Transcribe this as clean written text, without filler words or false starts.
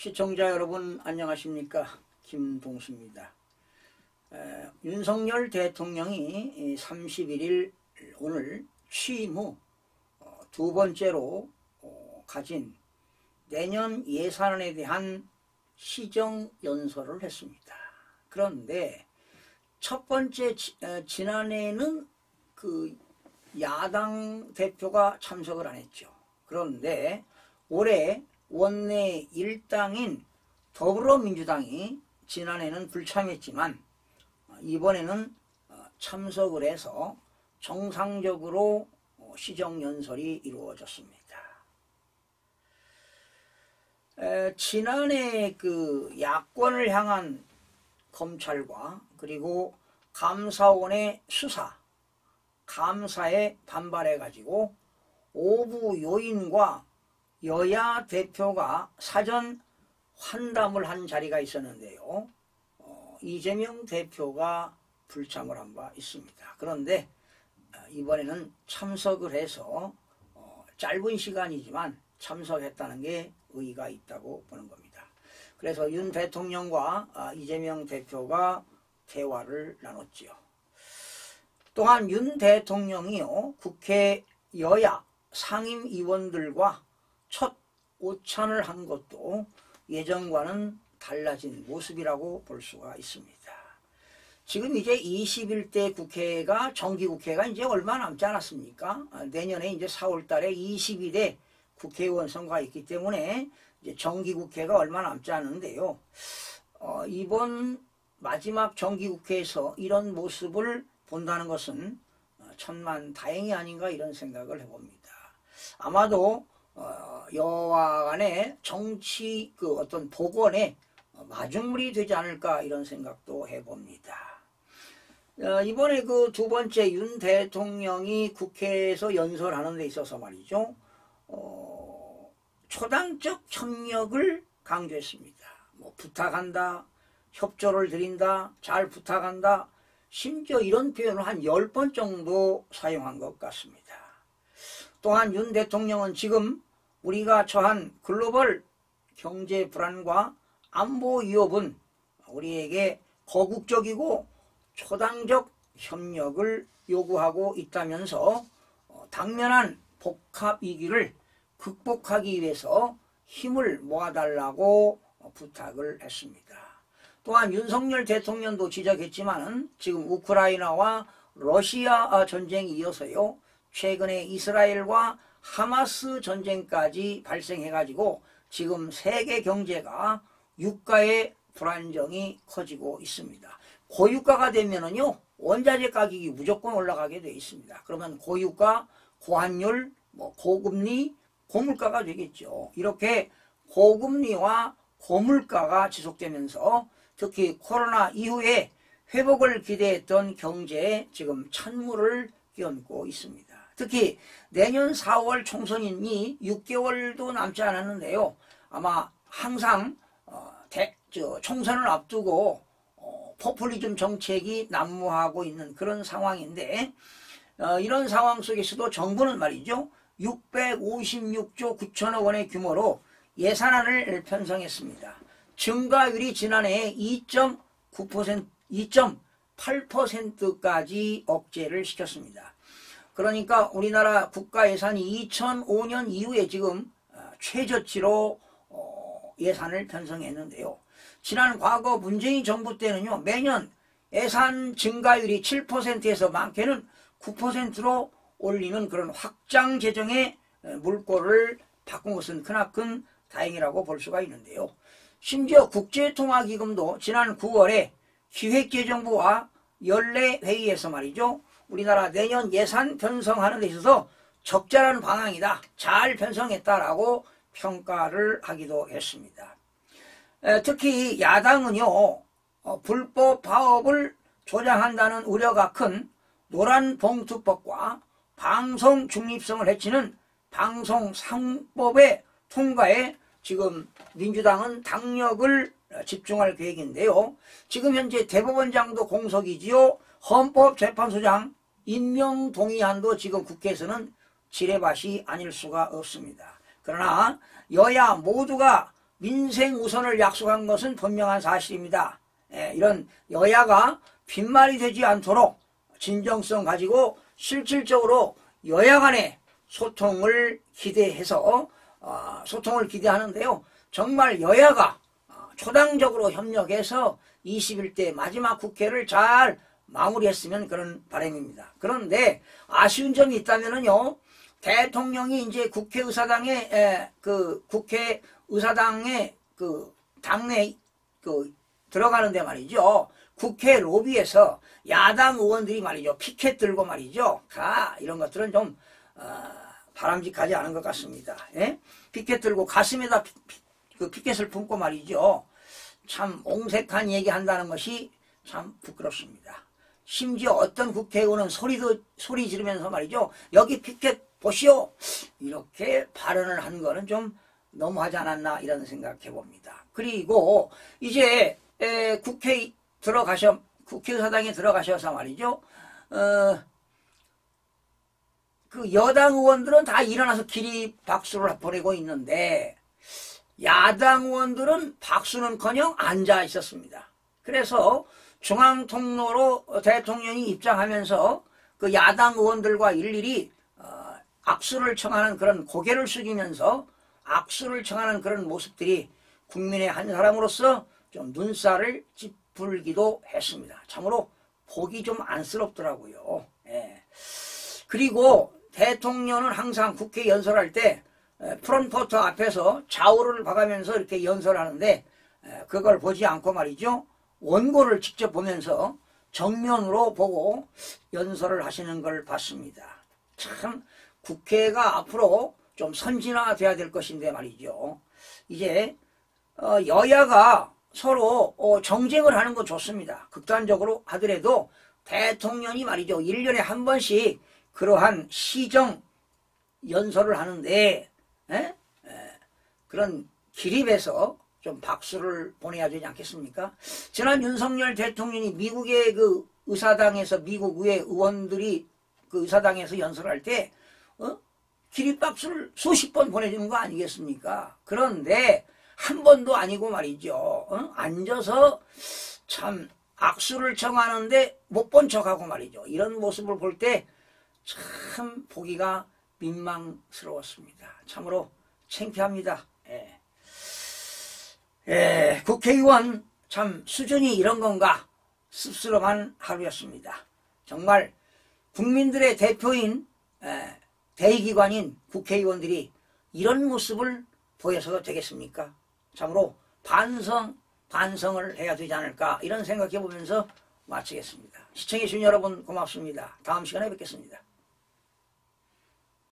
시청자 여러분 안녕하십니까? 김동수입니다. 윤석열 대통령이 31일 오늘 취임 후 두 번째로 가진 내년 예산안에 대한 시정연설을 했습니다. 그런데 첫 번째 지난해에는 그 야당 대표가 참석을 안 했죠. 그런데 올해 원내 일당인 더불어민주당이 지난해는 불참했지만 이번에는 참석을 해서 정상적으로 시정연설이 이루어졌습니다. 지난해 그 야권을 향한 검찰과 그리고 감사원의 수사, 감사에 반발해가지고 오부 요인과 여야 대표가 사전 환담을 한 자리가 있었는데요. 이재명 대표가 불참을 한 바 있습니다. 그런데 이번에는 참석을 해서 짧은 시간이지만 참석했다는 게 의의가 있다고 보는 겁니다. 그래서 윤 대통령과 이재명 대표가 대화를 나눴지요. 또한 윤 대통령이요, 국회 여야 상임위원들과 첫 오찬을 한 것도 예전과는 달라진 모습이라고 볼 수가 있습니다. 지금 이제 21대 국회가 정기국회가 이제 얼마 남지 않았습니까? 내년에 이제 4월 달에 22대 국회의원 선거가 있기 때문에 이제 정기국회가 얼마 남지 않은데요. 이번 마지막 정기국회에서 이런 모습을 본다는 것은 천만 다행이 아닌가 이런 생각을 해봅니다. 아마도 여와 간의 정치 그 어떤 복원에 마중물이 되지 않을까 이런 생각도 해봅니다. 이번에 그 두 번째 윤 대통령이 국회에서 연설하는 데 있어서 말이죠. 초당적 협력을 강조했습니다. 뭐 부탁한다, 협조를 드린다, 잘 부탁한다, 심지어 이런 표현을 한 10번 정도 사용한 것 같습니다. 또한 윤 대통령은 지금 우리가 처한 글로벌 경제 불안과 안보 위협은 우리에게 거국적이고 초당적 협력을 요구하고 있다면서 당면한 복합 위기를 극복하기 위해서 힘을 모아달라고 부탁을 했습니다. 또한 윤석열 대통령도 지적했지만 지금 우크라이나와 러시아 전쟁이 이어서요, 최근에 이스라엘과 하마스 전쟁까지 발생해가지고 지금 세계 경제가 유가의 불안정이 커지고 있습니다. 고유가가 되면은요, 원자재 가격이 무조건 올라가게 되어 있습니다. 그러면 고유가, 고환율, 고금리, 고물가가 되겠죠. 이렇게 고금리와 고물가가 지속되면서 특히 코로나 이후에 회복을 기대했던 경제에 지금 찬물을 끼얹고 있습니다. 특히 내년 4월 총선이 6개월도 남지 않았는데요. 아마 항상 총선을 앞두고 포퓰리즘 정책이 난무하고 있는 그런 상황인데 이런 상황 속에서도 정부는 말이죠. 656조 9천억 원의 규모로 예산안을 편성했습니다. 증가율이 지난해 2.9%, 2.8%까지 억제를 시켰습니다. 그러니까 우리나라 국가 예산이 2005년 이후에 지금 최저치로 예산을 편성했는데요. 지난 과거 문재인 정부 때는요, 매년 예산 증가율이 7%에서 많게는 9%로 올리는 그런 확장 재정의 물꼬를 바꾼 것은 크나큰 다행이라고 볼 수가 있는데요. 심지어 국제통화기금도 지난 9월에 기획재정부와 연례회의에서 말이죠, 우리나라 내년 예산 편성하는 데 있어서 적절한 방향이다, 잘 편성했다라고 평가를 하기도 했습니다. 특히 야당은요, 불법 파업을 조장한다는 우려가 큰 노란봉투법과 방송 중립성을 해치는 방송상법의 통과에 지금 민주당은 당력을 집중할 계획인데요. 지금 현재 대법원장도 공석이지요. 헌법재판소장 임명 동의안도 지금 국회에서는 지뢰밭이 아닐 수가 없습니다. 그러나 여야 모두가 민생 우선을 약속한 것은 분명한 사실입니다. 이런 여야가 빈말이 되지 않도록 진정성 가지고 실질적으로 여야 간의 소통을 기대해서 소통을 기대하는데요. 정말 여야가 초당적으로 협력해서 21대 마지막 국회를 잘 마무리했으면 그런 바람입니다. 그런데 아쉬운 점이 있다면요. 대통령이 이제 국회의사당에 국회의사당에 당내 들어가는데 말이죠. 국회 로비에서 야당 의원들이 말이죠. 피켓 들고 말이죠. 이런 것들은 좀 바람직하지 않은 것 같습니다. 예? 피켓 들고 가슴에다 피켓을 품고 말이죠. 참 옹색한 얘기한다는 것이 참 부끄럽습니다. 심지어 어떤 국회의원은 소리 지르면서 말이죠. 여기 피켓 보시오. 이렇게 발언을 한 거는 좀 너무하지 않았나 이런 생각해 봅니다. 그리고 이제 국회의사당에 들어가셔서 말이죠. 그 여당 의원들은 다 일어나서 기립박수를 보내고 있는데 야당 의원들은 박수는커녕 앉아 있었습니다. 그래서 중앙통로로 대통령이 입장하면서 그 야당 의원들과 일일이 악수를 청하는 그런 고개를 숙이면서 악수를 청하는 그런 모습들이 국민의 한 사람으로서 좀 눈살을 찌푸리기도 했습니다. 참으로 보기 좀 안쓰럽더라고요. 예. 그리고 대통령은 항상 국회 연설할 때 프론포트 앞에서 좌우를 봐가면서 이렇게 연설하는데 그걸 보지 않고 말이죠. 원고를 직접 보면서 정면으로 보고 연설을 하시는 걸 봤습니다. 참 국회가 앞으로 좀 선진화돼야 될 것인데 말이죠. 이제 여야가 서로 정쟁을 하는 건 좋습니다. 극단적으로 하더라도 대통령이 말이죠. 1년에 한 번씩 그러한 시정 연설을 하는데 그런 기립에서 좀 박수를 보내야 되지 않겠습니까? 지난 윤석열 대통령이 미국의 그 의사당에서 미국 의회 의원들이 그 의사당에서 연설할 때 기립박수를 수십 번 보내주는 거 아니겠습니까? 그런데 한 번도 아니고 말이죠. 앉아서 참 악수를 청하는데 못 본 척하고 말이죠. 이런 모습을 볼 때 참 보기가 민망스러웠습니다. 참으로 창피합니다. 국회의원 참 수준이 이런 건가 씁쓸한 하루였습니다. 정말 국민들의 대표인 대의기관인 국회의원들이 이런 모습을 보여서도 되겠습니까? 참으로 반성을 해야 되지 않을까 이런 생각해 보면서 마치겠습니다. 시청해주신 여러분 고맙습니다. 다음 시간에 뵙겠습니다.